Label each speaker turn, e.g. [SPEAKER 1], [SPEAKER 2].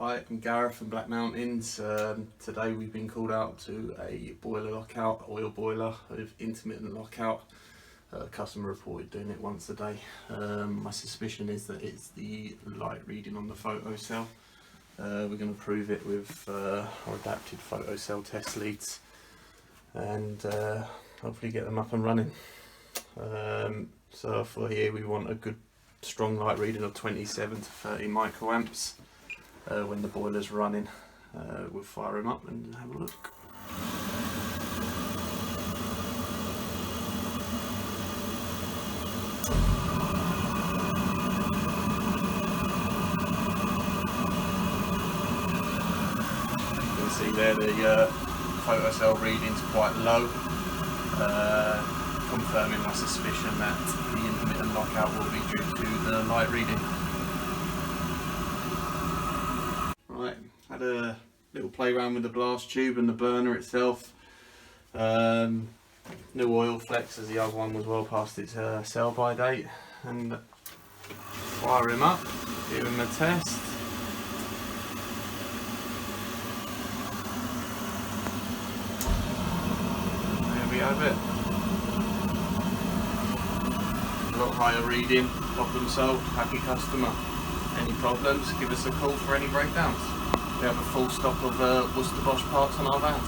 [SPEAKER 1] Hi, I'm Gareth from Black Mountains. Today we've been called out to a boiler lockout, oil boiler with intermittent lockout. Customer reported doing it once a day. My suspicion is that it's the light reading on the photo cell. We're going to prove it with our adapted photo cell test leads and hopefully get them up and running. So for here we want a good strong light reading of 27 to 30 microamps. When the boiler's running, we'll fire them up and have a look. You can see there the photo cell reading's quite low, confirming my suspicion that the intermittent lockout will be due to the light reading. Right, had a little play around with the blast tube and the burner itself. New oil flex, as the other one was well past its sell by date, and fire him up, give him a test. There we have it. A lot higher reading, problem solved, happy customer. Any problems, give us a call for any breakdowns. We have a full stock of Worcester Bosch parts on our vans.